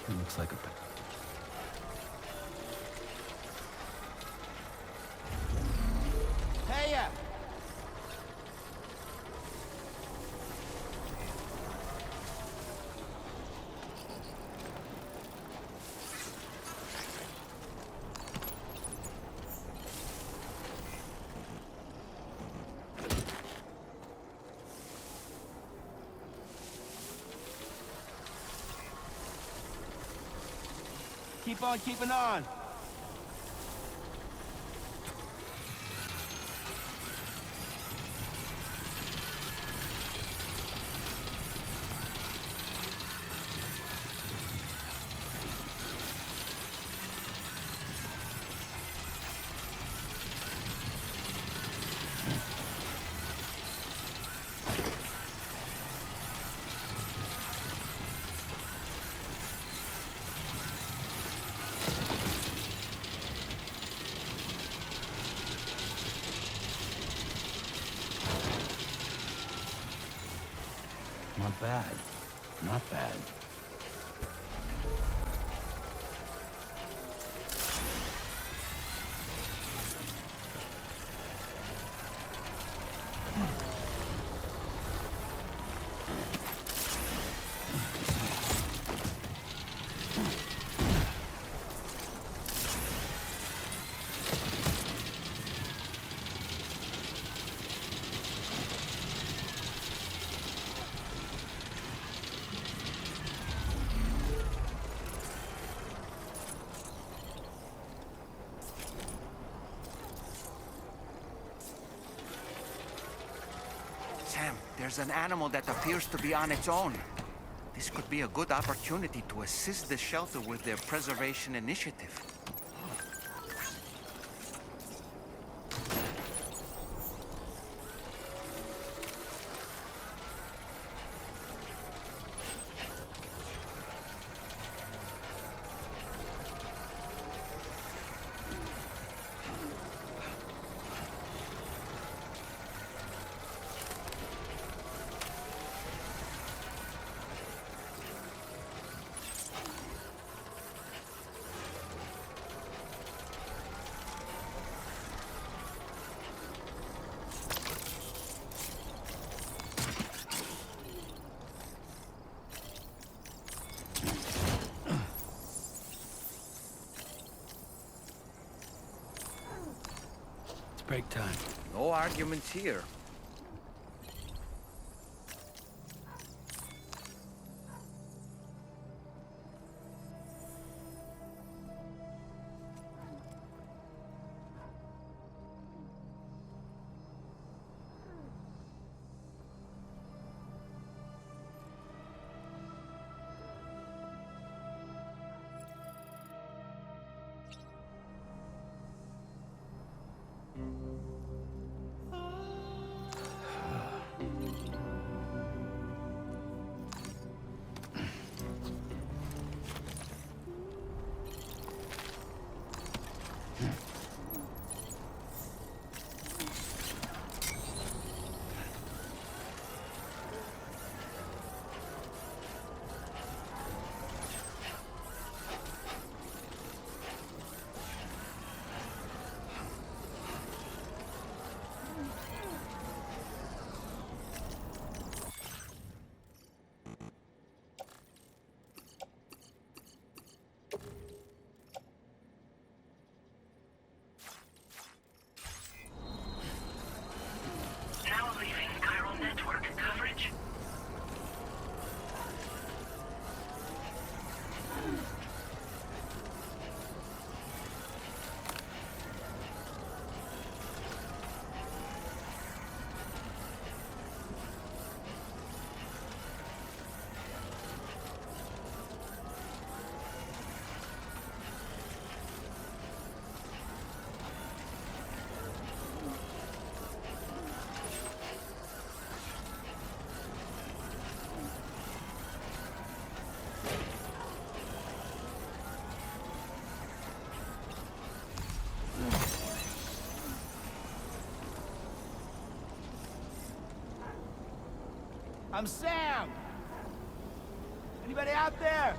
It looks like a... Hey ya! Keep on keeping on. Not bad. Not bad. Sam, there's an animal that appears to be on its own. This could be a good opportunity to assist the shelter with their preservation initiative. It's break time. No arguments here. Now leaving chiral network coverage. I'm Sam! Anybody out there?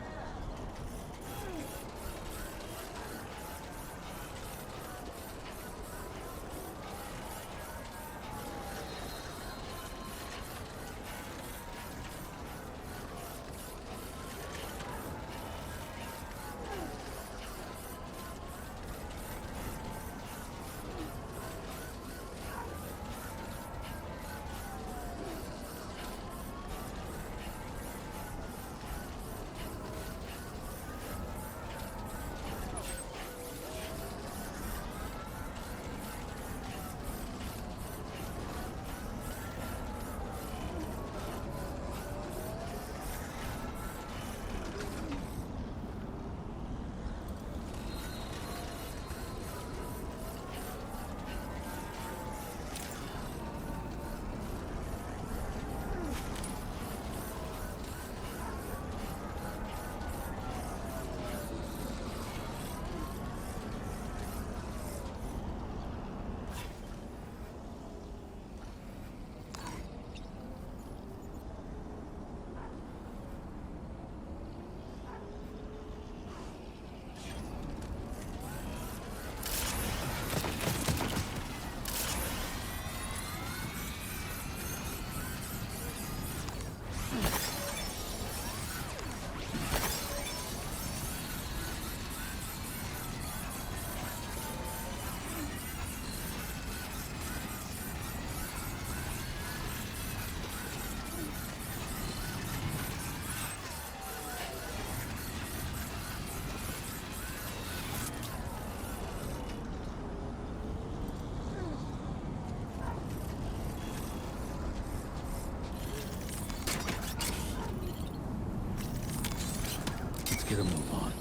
Let's get a move on.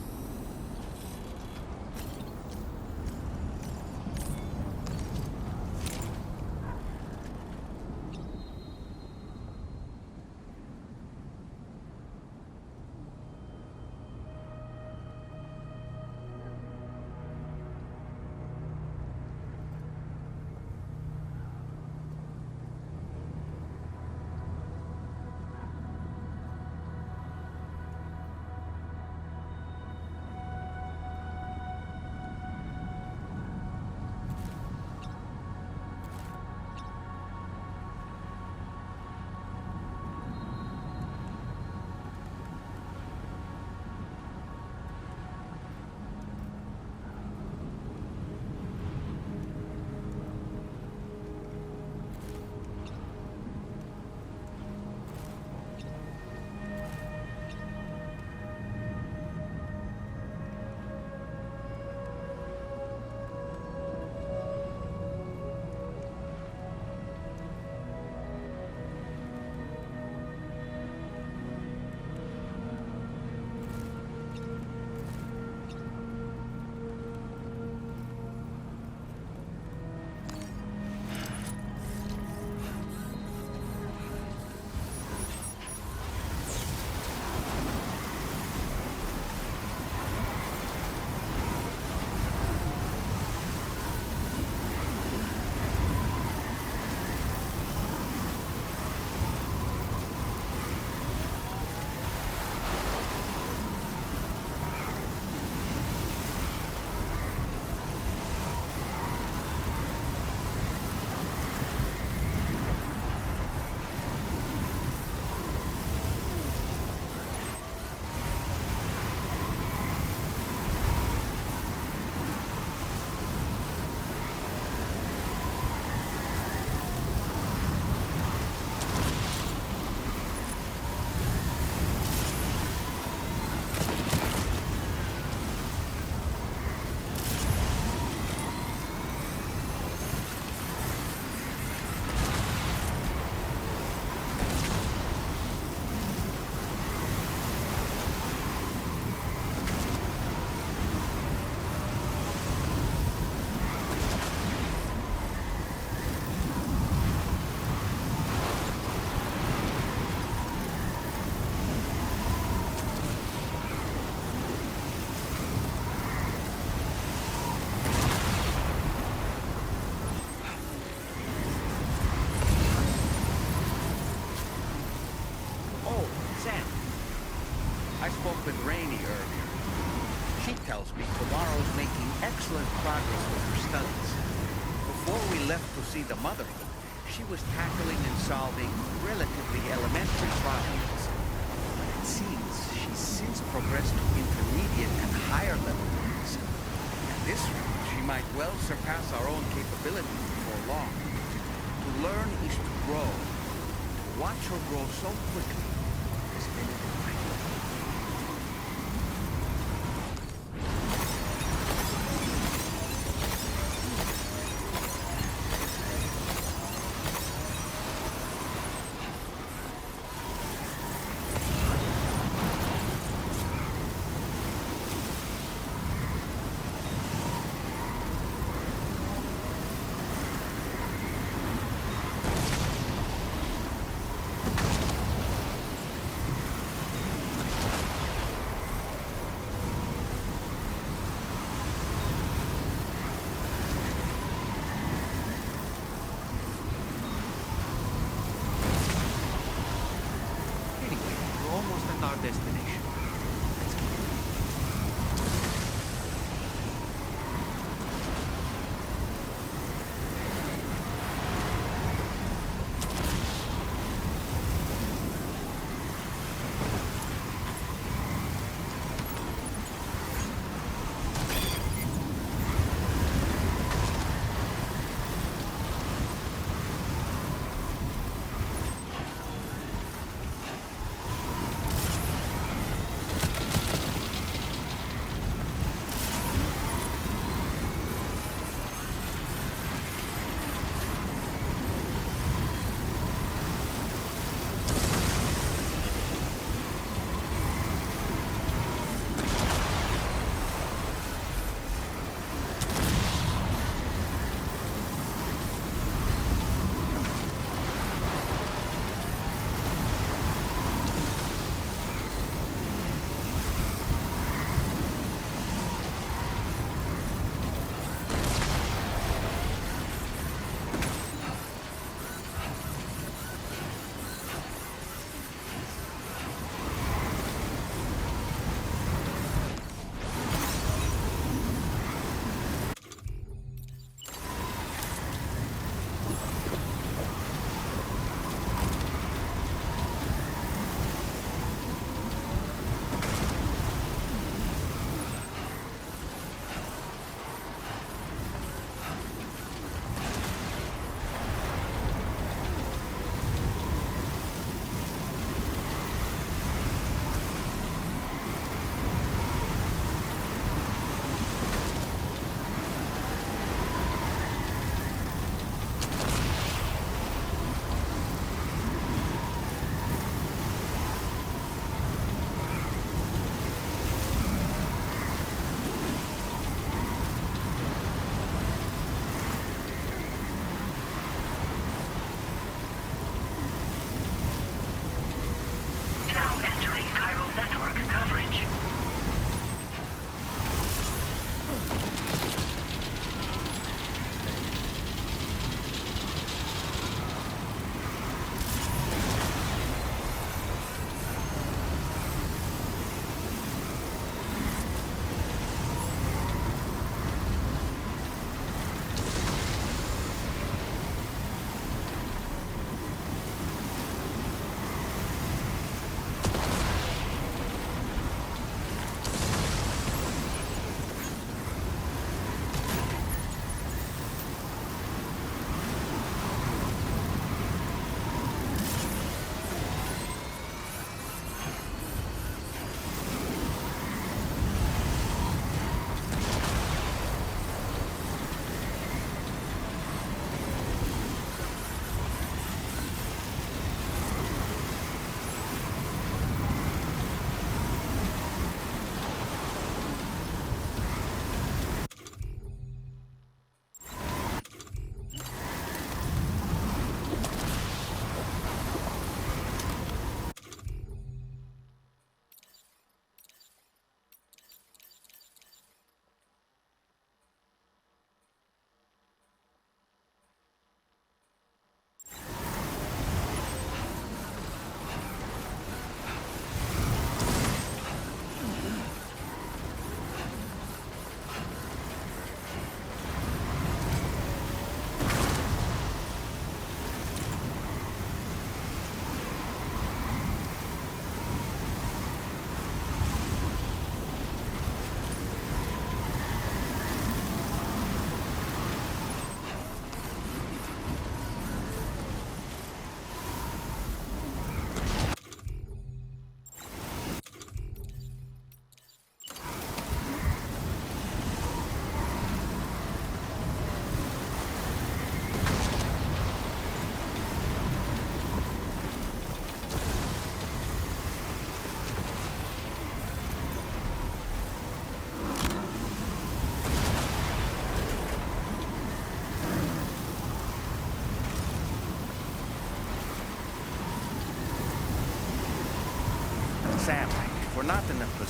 I spoke with Rainey earlier. She tells me tomorrow's making excellent progress with her studies. Before we left to see the mother, she was tackling and solving relatively elementary problems. But it seems she's since progressed to intermediate and higher level ones. At this rate, she might well surpass our own capabilities before long. To learn is to grow. To watch her grow so quickly has been a delight.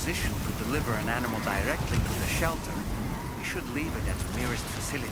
position to deliver an animal directly to the shelter, we should leave it at the nearest facility.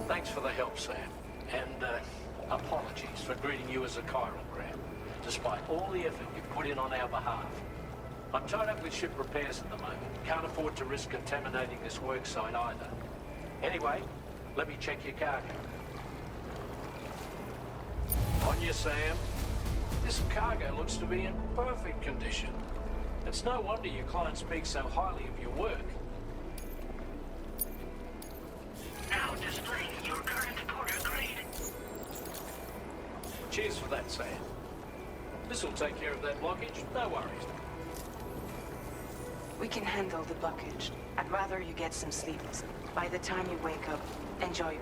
Thanks for the help, Sam. And apologies for greeting you as a chirogram, despite all the effort you've put in on our behalf. I'm tied up with ship repairs at the moment. Can't afford to risk contaminating this work site either. Anyway, let me check your cargo. On you, Sam. This cargo looks to be in perfect condition. It's no wonder your client speaks so highly of your work. Now displaying your current order grade. Cheers for that, Sam. This'll take care of that blockage, no worries. We can handle the blockage. I'd rather you get some sleep. By the time you wake up, enjoy.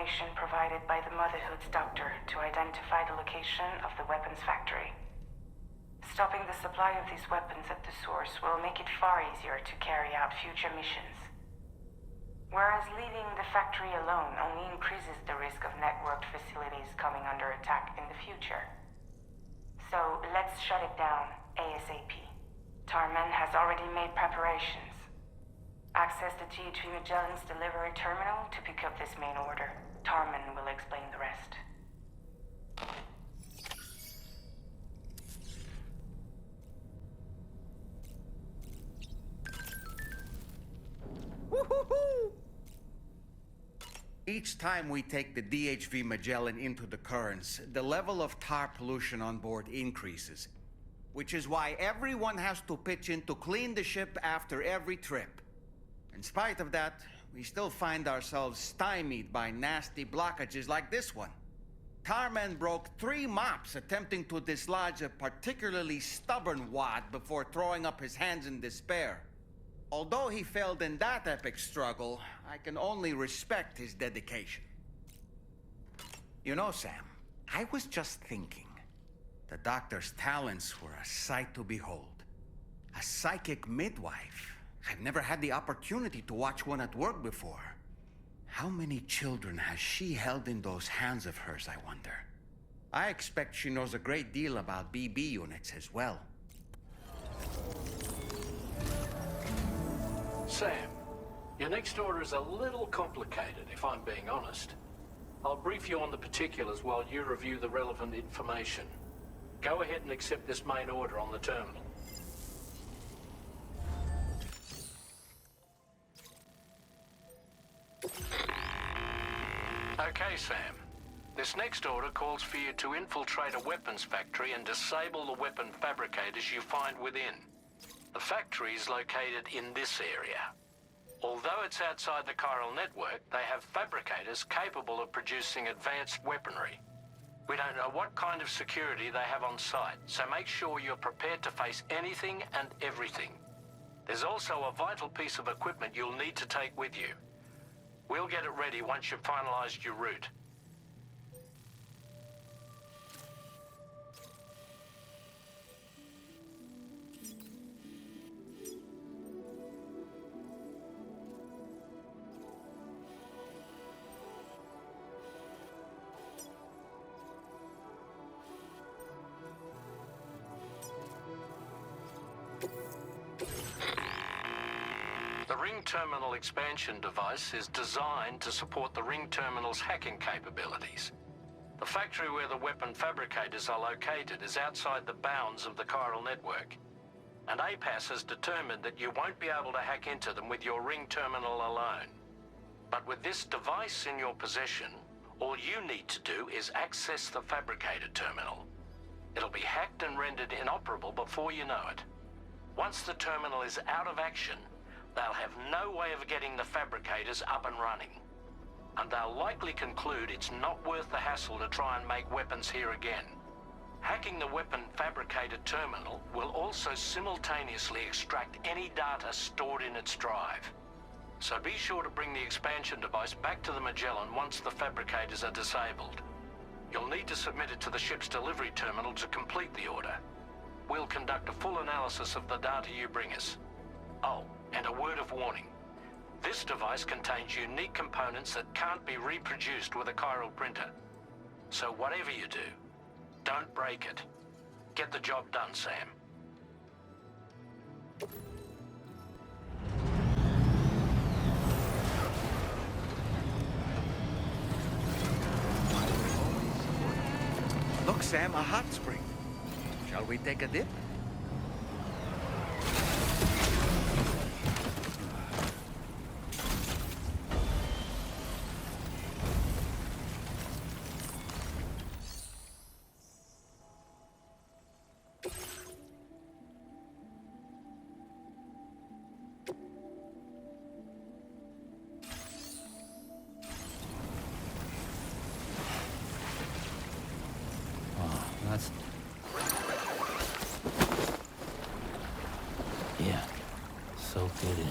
information provided by the Motherhood's doctor to identify the location of the weapons factory. Stopping the supply of these weapons at the source will make it far easier to carry out future missions. Whereas leaving the factory alone only increases the risk of networked facilities coming under attack in the future. So let's shut it down ASAP. Tarman has already made preparations. Access the GHV Magellan's delivery terminal to pick up this main order. Tarman will explain the rest. Woo-hoo-hoo! Each time we take the DHV Magellan into the currents, the level of tar pollution on board increases, which is why everyone has to pitch in to clean the ship after every trip. In spite of that, we still find ourselves stymied by nasty blockages like this one. Tarman broke 3 mops attempting to dislodge a particularly stubborn wad before throwing up his hands in despair. Although he failed in that epic struggle, I can only respect his dedication. You know, Sam, I was just thinking. The doctor's talents were a sight to behold. A psychic midwife. I've never had the opportunity to watch one at work before. How many children has she held in those hands of hers, I wonder? I expect she knows a great deal about BB units as well. Sam, your next order is a little complicated, if I'm being honest. I'll brief you on the particulars while you review the relevant information. Go ahead and accept this main order on the terminal. Okay, Sam. This next order calls for you to infiltrate a weapons factory and disable the weapon fabricators you find within. The factory is located in this area. Although it's outside the chiral network, they have fabricators capable of producing advanced weaponry. We don't know what kind of security they have on site, so make sure you're prepared to face anything and everything. There's also a vital piece of equipment you'll need to take with you. We'll get it ready once you've finalized your route. The Ring Terminal expansion device is designed to support the Ring Terminal's hacking capabilities. The factory where the weapon fabricators are located is outside the bounds of the chiral network, and APAS has determined that you won't be able to hack into them with your Ring Terminal alone. But with this device in your possession, all you need to do is access the fabricator terminal. It'll be hacked and rendered inoperable before you know it. Once the terminal is out of action, they'll have no way of getting the fabricators up and running. And they'll likely conclude it's not worth the hassle to try and make weapons here again. Hacking the weapon fabricator terminal will also simultaneously extract any data stored in its drive. So be sure to bring the expansion device back to the Magellan once the fabricators are disabled. You'll need to submit it to the ship's delivery terminal to complete the order. We'll conduct a full analysis of the data you bring us. Oh, and a word of warning. This device contains unique components that can't be reproduced with a chiral printer. So whatever you do, don't break it. Get the job done, Sam. Look, Sam, a hot spring. Shall we take a dip? That's... Yeah, soak it in.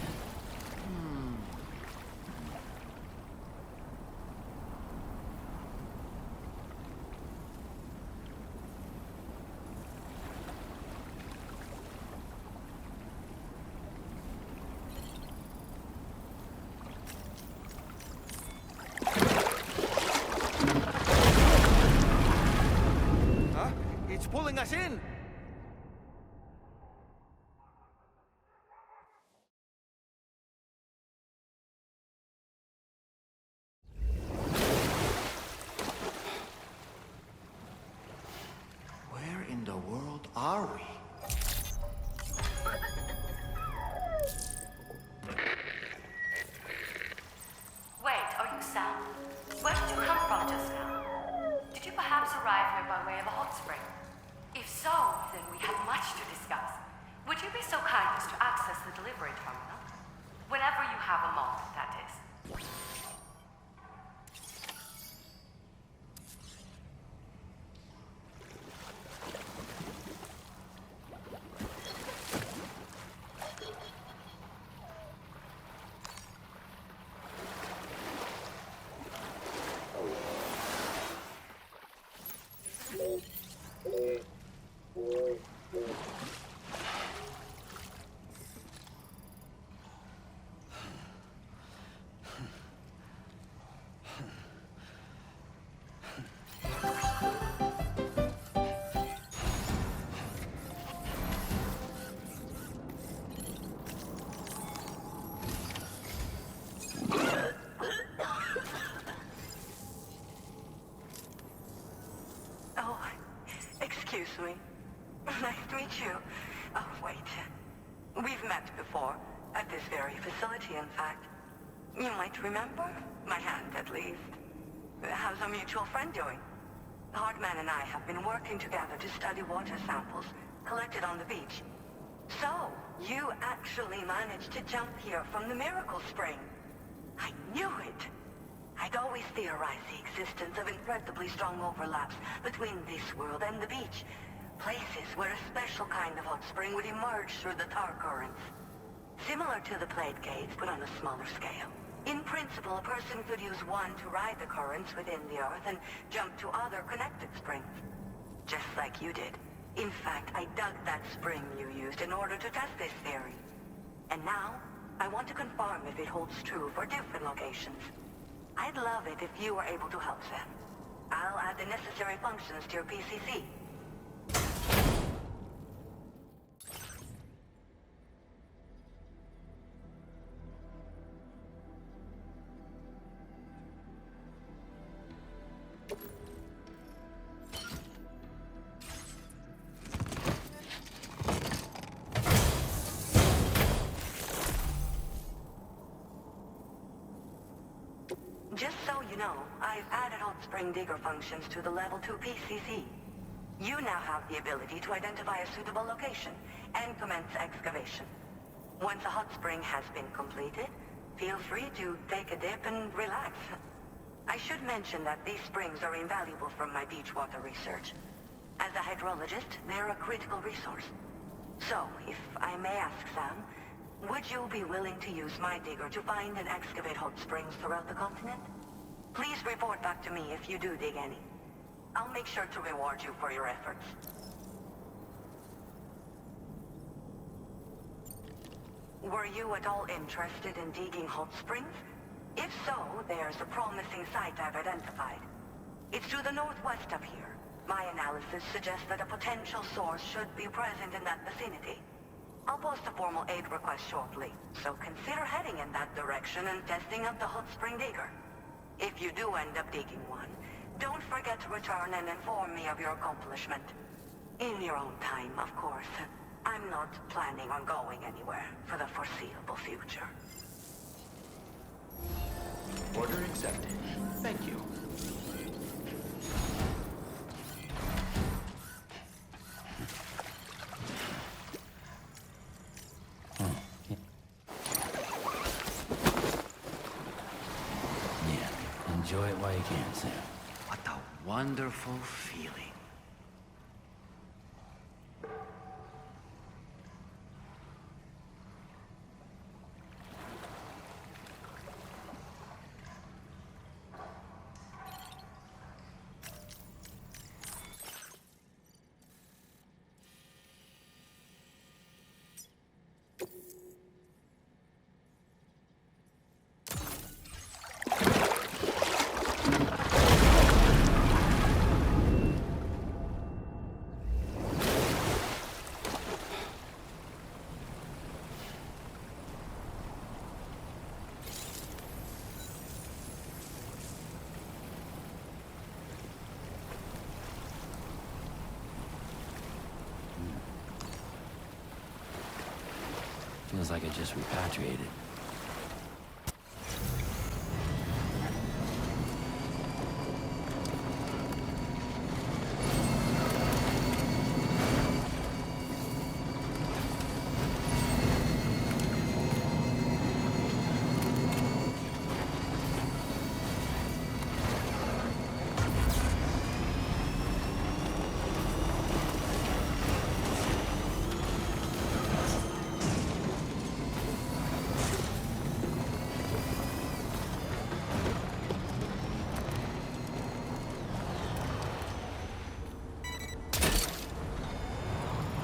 What's pulling us in? Where in the world are we? Wait, are you Sam? Where did you come from just now? Did you perhaps arrive here by way of a hot spring? If so, then we have much to discuss. Would you be so kind as to access the delivery terminal? Whenever you have a moment, that is. Oh, excuse me. Nice to meet you. Oh, wait. We've met before. At this very facility, in fact. You might remember? My hand, at least. How's our mutual friend doing? Hardman and I have been working together to study water samples collected on the beach. So, you actually managed to jump here from the Miracle Spring. I knew it. I'd always theorized the existence of incredibly strong overlaps between this world and the beach. Places where a special kind of hot spring would emerge through the tar currents. Similar to the plate gates, but on a smaller scale. In principle, a person could use one to ride the currents within the earth and jump to other connected springs. Just like you did. In fact, I dug that spring you used in order to test this theory. And now, I want to confirm if it holds true for different locations. I'd love it if you were able to help, Sam. I'll add the necessary functions to your PCC. Just so you know, I've added hot spring digger functions to the level 2 PCC. You now have the ability to identify a suitable location and commence excavation. Once a hot spring has been completed, feel free to take a dip and relax. I should mention that these springs are invaluable from my beach water research. As a hydrologist, they're a critical resource. So, if I may ask, Sam, would you be willing to use my digger to find and excavate hot springs throughout the continent? Please report back to me if you do dig any. I'll make sure to reward you for your efforts. Were you at all interested in digging hot springs? If so, there's a promising site I've identified. It's to the northwest of here. My analysis suggests that a potential source should be present in that vicinity. I'll post a formal aid request shortly, so consider heading in that direction and testing out the hot spring digger. If you do end up digging one, don't forget to return and inform me of your accomplishment. In your own time, of course. I'm not planning on going anywhere for the foreseeable future. Order accepted. Thank you. Yeah, enjoy it while you can, Sam. What a wonderful feeling. Feels like I just repatriated.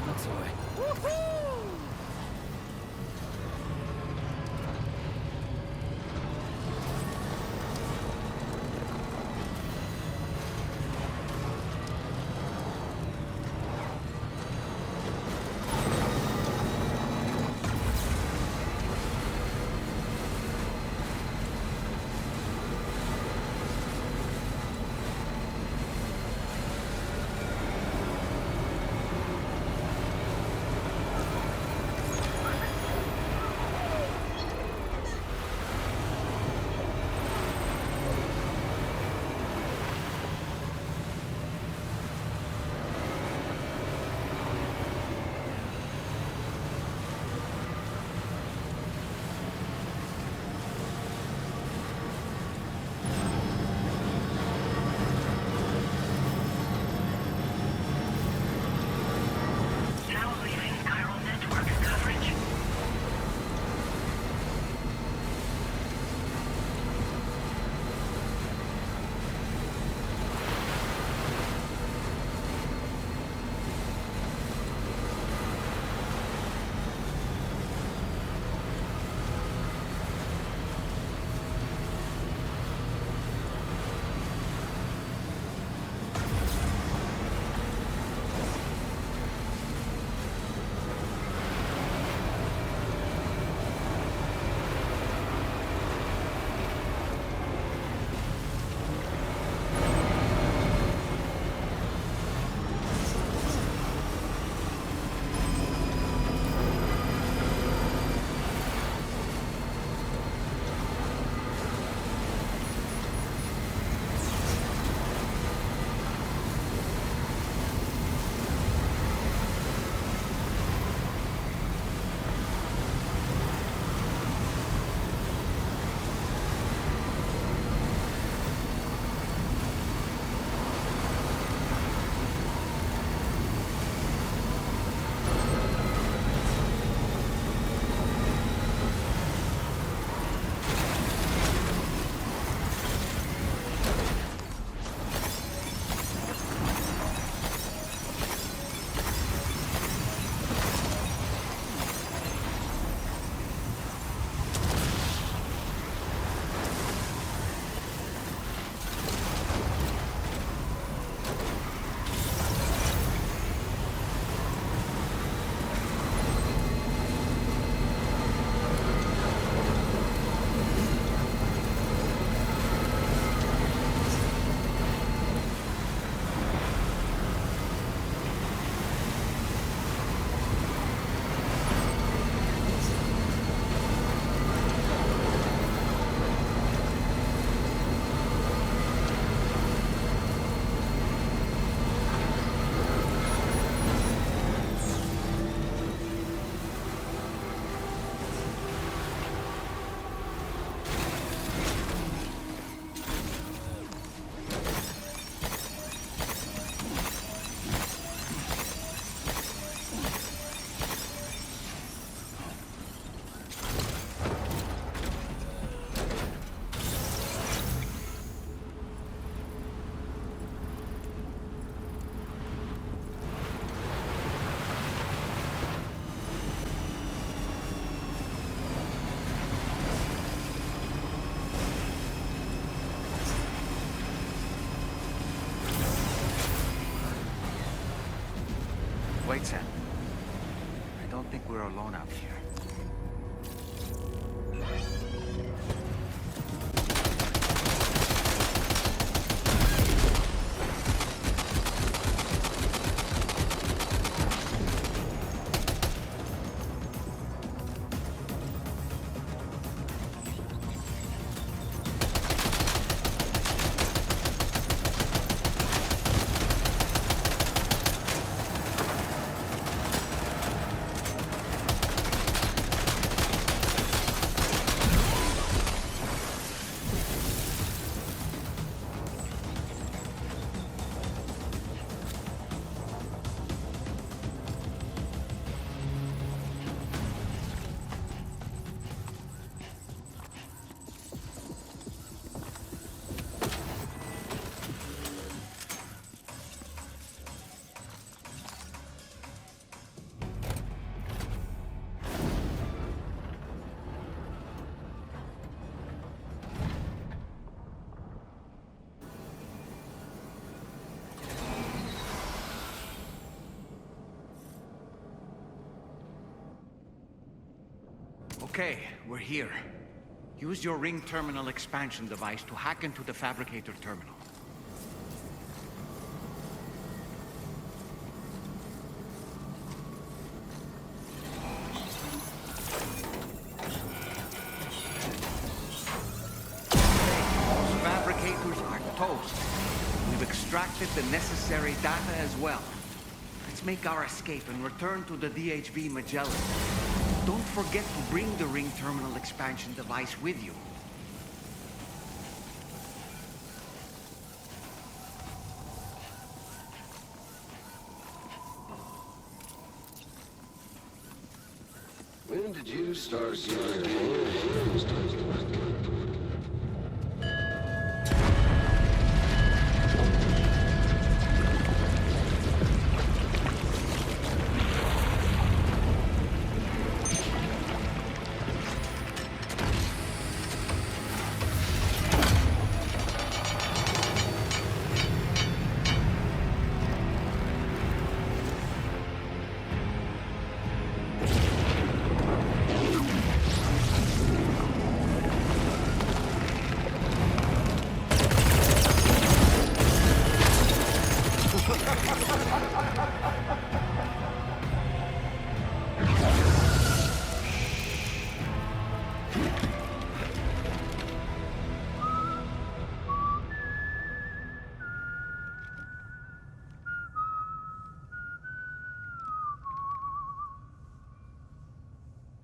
That's the way. Now leaving chiral network coverage. Wait, Sam. I don't think we're alone out here. Okay, we're here. Use your ring terminal expansion device to hack into the fabricator terminal. Those fabricators are toast. We've extracted the necessary data as well. Let's make our escape and return to the DHB Magellan. Don't forget to bring the ring terminal expansion device with you. When did you start getting your hands dirty?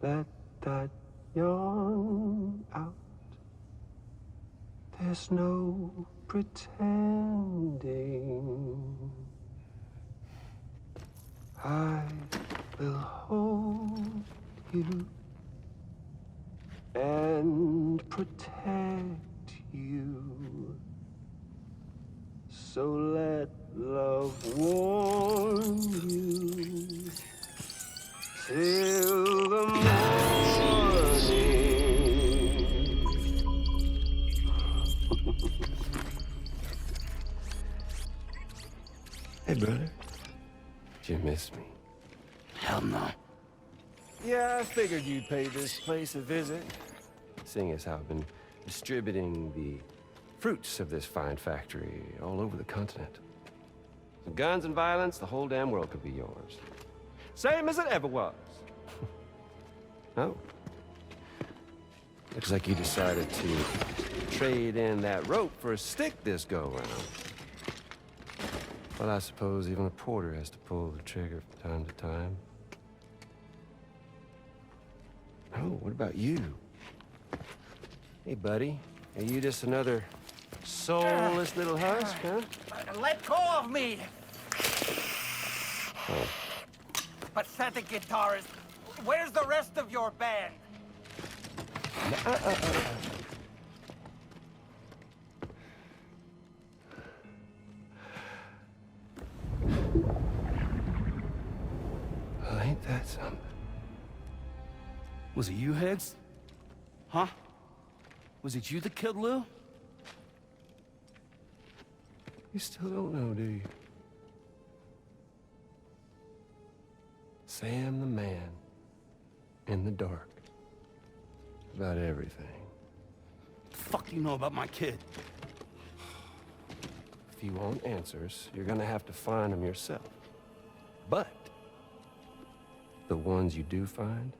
Let that yawn out. There's no pretending. I will hold you and protect you. So let love warm you till the morning. Hey, brother. Did you miss me? Hell no. Yeah, I figured you'd pay this place a visit. Seeing as how I've been distributing the fruits of this fine factory all over the continent. With guns and violence, the whole damn world could be yours. Same as it ever was. Oh. Looks like you decided to trade in that rope for a stick this go-round. Well, I suppose even a porter has to pull the trigger from time to time. Oh, what about you? Hey, buddy. Are you just another soulless little husk, huh? Let go of me! Oh. Pathetic guitarist. Where's the rest of your band? Well, ain't that something? Was it you, Higgs? Huh? Was it you that killed Lou? You still don't know, do you? Sam the man. In the dark. About everything. What the fuck do you know about my kid? If you want answers, you're gonna have to find them yourself. But the ones you do find,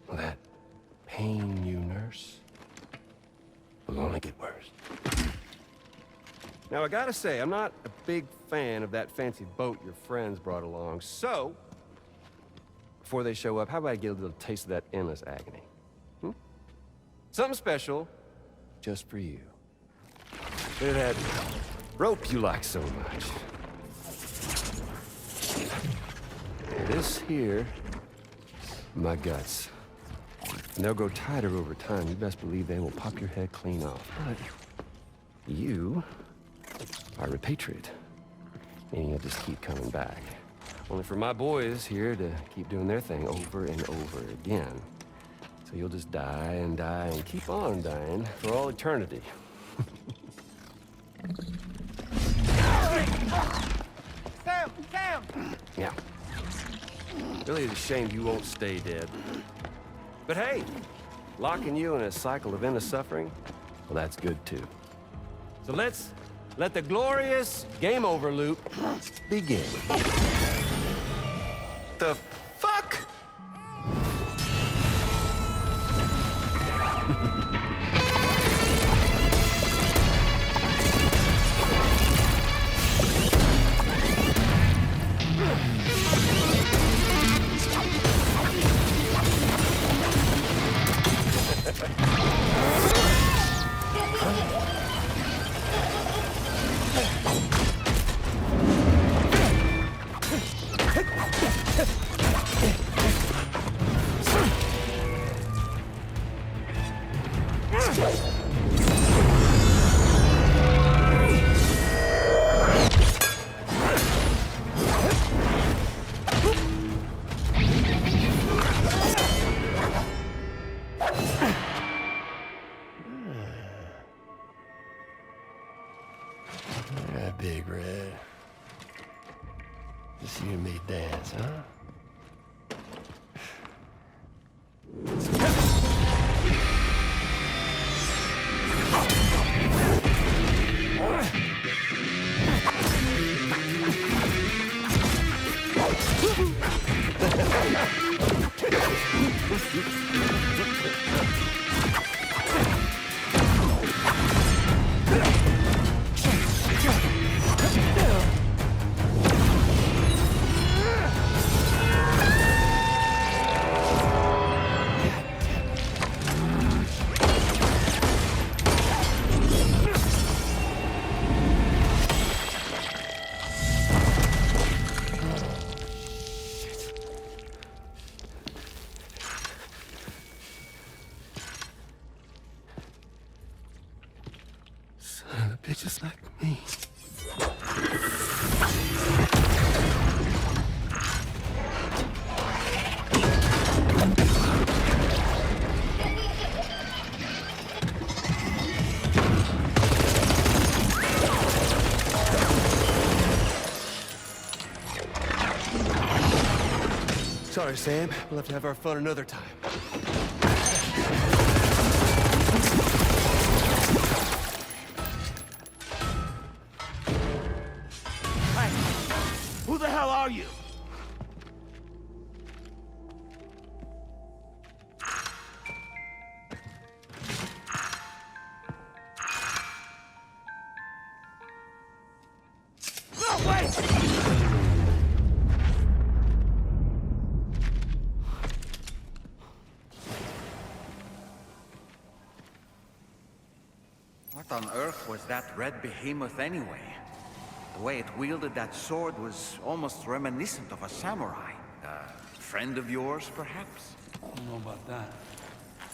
well, that pain you nurse will only get worse. Now, I gotta say, I'm not a big fan of that fancy boat your friends brought along, so before they show up, how about I get a little taste of that endless agony? Hmm? Something special just for you. Look at that rope you like so much. This here, my guts. And they'll grow tighter over time. You best believe they will pop your head clean off. But you are repatriate. Meaning you'll just keep coming back. Only for my boys here to keep doing their thing over and over again. So you'll just die and keep on dying for all eternity. Sam! Sam! Yeah. Really is a shame you won't stay dead. But hey, locking you in a cycle of endless suffering, well, that's good too. So let's let the glorious game over loop begin. The fuck? Yeah, Big Red. Just you and me dance, huh? Son of a bitch, just like me. Sorry, Sam. We'll have to have our fun another time. Who the hell are you? No, wait! What on earth was that red behemoth anyway? The way it wielded that sword was almost reminiscent of a samurai. A friend of yours, perhaps? I don't know about that.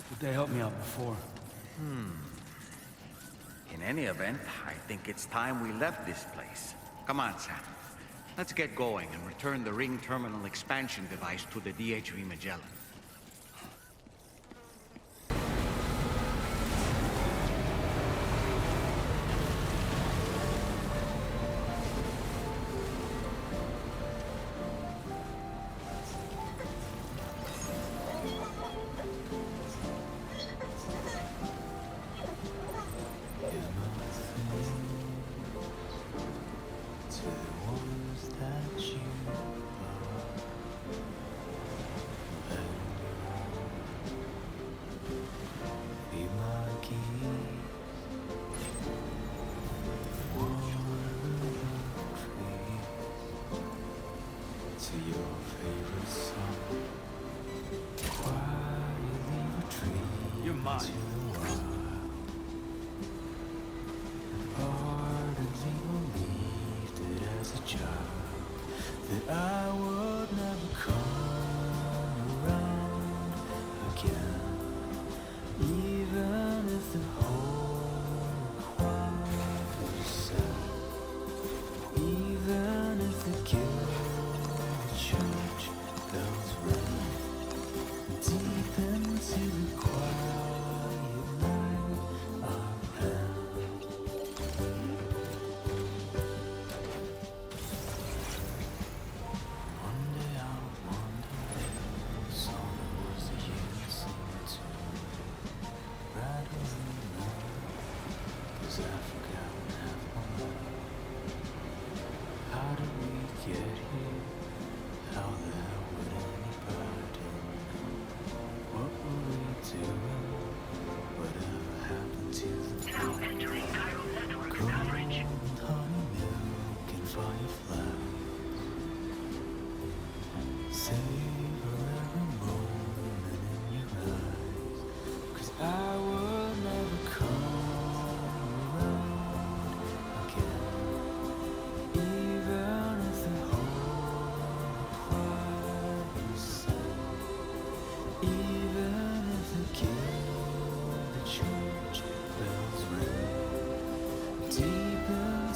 But they helped me out before. In any event, I think it's time we left this place. Come on, Sam. Let's get going and return the ring terminal expansion device to the DHV Magellan.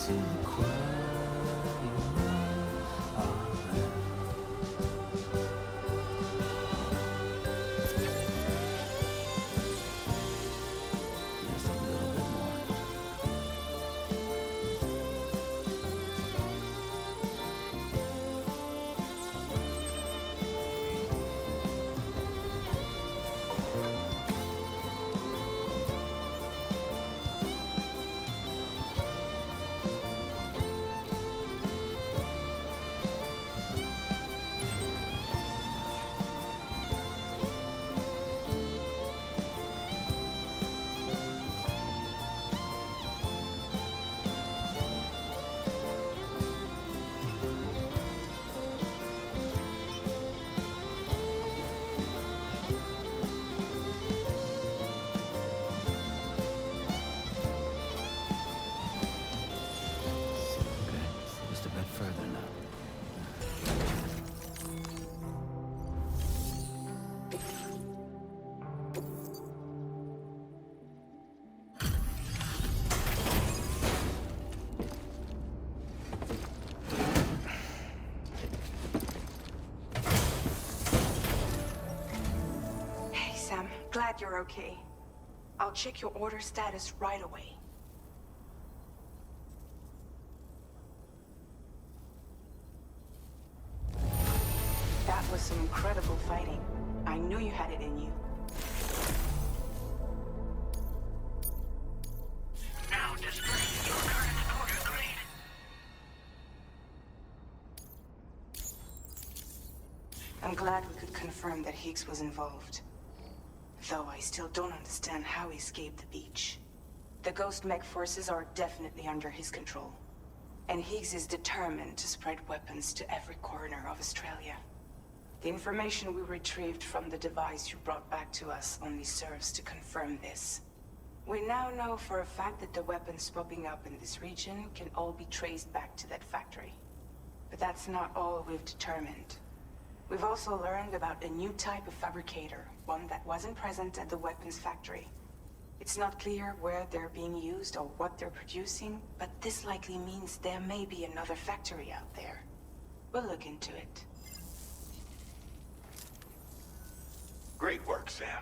Just a little bit more. Okay, just a bit further now. Hey, Sam. Glad you're okay. I'll check your order status right away. That was some incredible fighting. I knew you had it in you. Now displaying your current order grade. I'm glad we could confirm that Higgs was involved. Though I still don't understand how he escaped the beach. The Ghost Mech forces are definitely under his control. And Higgs is determined to spread weapons to every corner of Australia. The information we retrieved from the device you brought back to us only serves to confirm this. We now know for a fact that the weapons popping up in this region can all be traced back to that factory. But that's not all we've determined. We've also learned about a new type of fabricator, one that wasn't present at the weapons factory. It's not clear where they're being used or what they're producing, but this likely means there may be another factory out there. We'll look into it. Great work, Sam.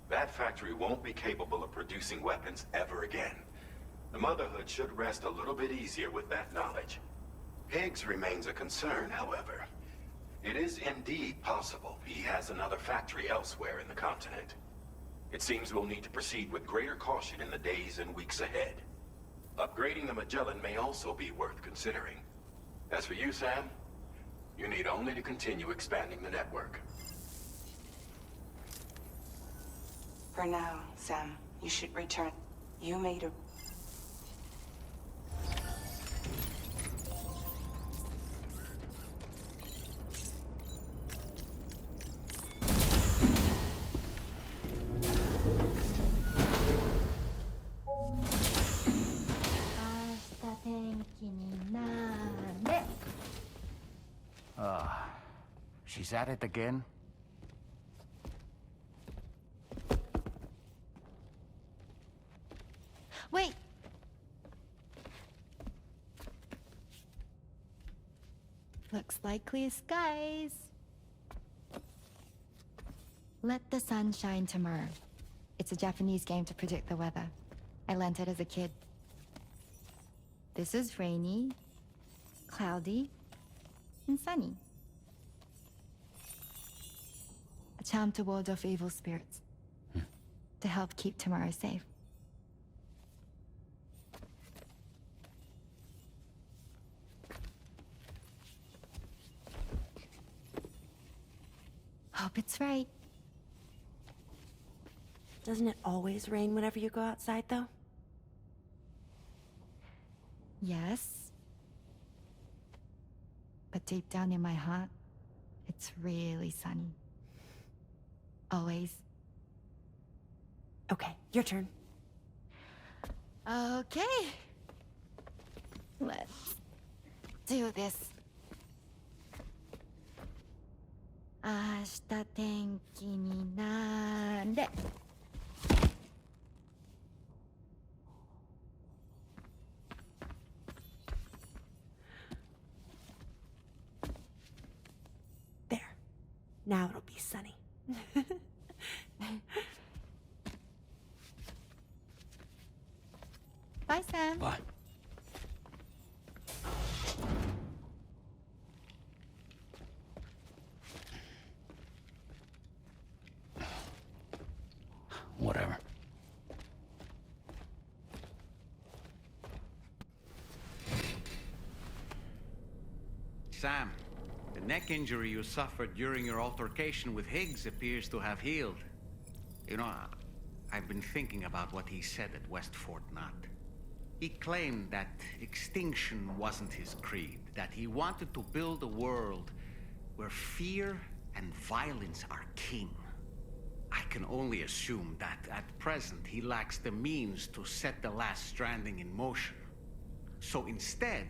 That factory won't be capable of producing weapons ever again. The Motherhood should rest a little bit easier with that knowledge. Higgs remains a concern, however. It is indeed possible he has another factory elsewhere in the continent. It seems we'll need to proceed with greater caution in the days and weeks ahead. Upgrading the Magellan may also be worth considering. As for you, Sam, you need only to continue expanding the network. For now, Sam, you should return. You made a... She's at it again? Wait! Looks like clear skies. Let the sun shine tomorrow. It's a Japanese game to predict the weather. I learned it as a kid. This is rainy, cloudy, and sunny. A charm to ward off evil spirits. To help keep tomorrow safe. Hope it's right. Doesn't it always rain whenever you go outside, though? Yes. But deep down in my heart, it's really sunny. Always. Okay, your turn. Okay. Let's do this. 明日天気になれ。Now it'll be sunny. Bye, Sam. Bye. Whatever. Sam, the neck injury you suffered during your altercation with Higgs appears to have healed. You know, I've been thinking about what he said at West Fort Knot. He claimed that extinction wasn't his creed, that he wanted to build a world where fear and violence are king. I can only assume that at present he lacks the means to set the last Stranding in motion. So instead,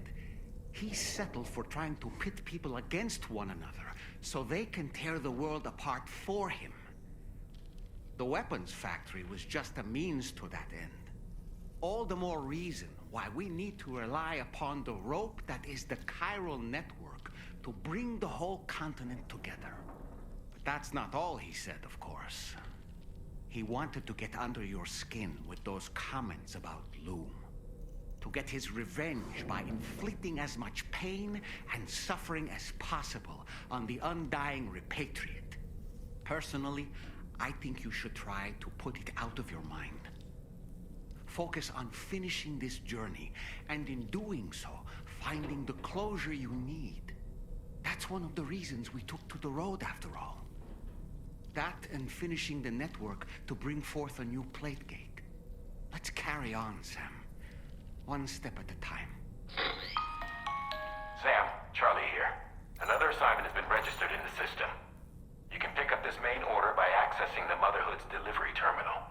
he settled for trying to pit people against one another so they can tear the world apart for him. The weapons factory was just a means to that end. All the more reason why we need to rely upon the rope that is the chiral network to bring the whole continent together. But that's not all he said, of course. He wanted to get under your skin with those comments about Loom. To get his revenge by inflicting as much pain and suffering as possible on the undying repatriate. Personally, I think you should try to put it out of your mind. Focus on finishing this journey, and in doing so, finding the closure you need. That's one of the reasons we took to the road, after all. That and finishing the network to bring forth a new plate gate. Let's carry on, Sam. One step at a time. Sam, Charlie here. Another assignment has been registered in the system. You can pick up this main order by accessing the Motherhood's delivery terminal.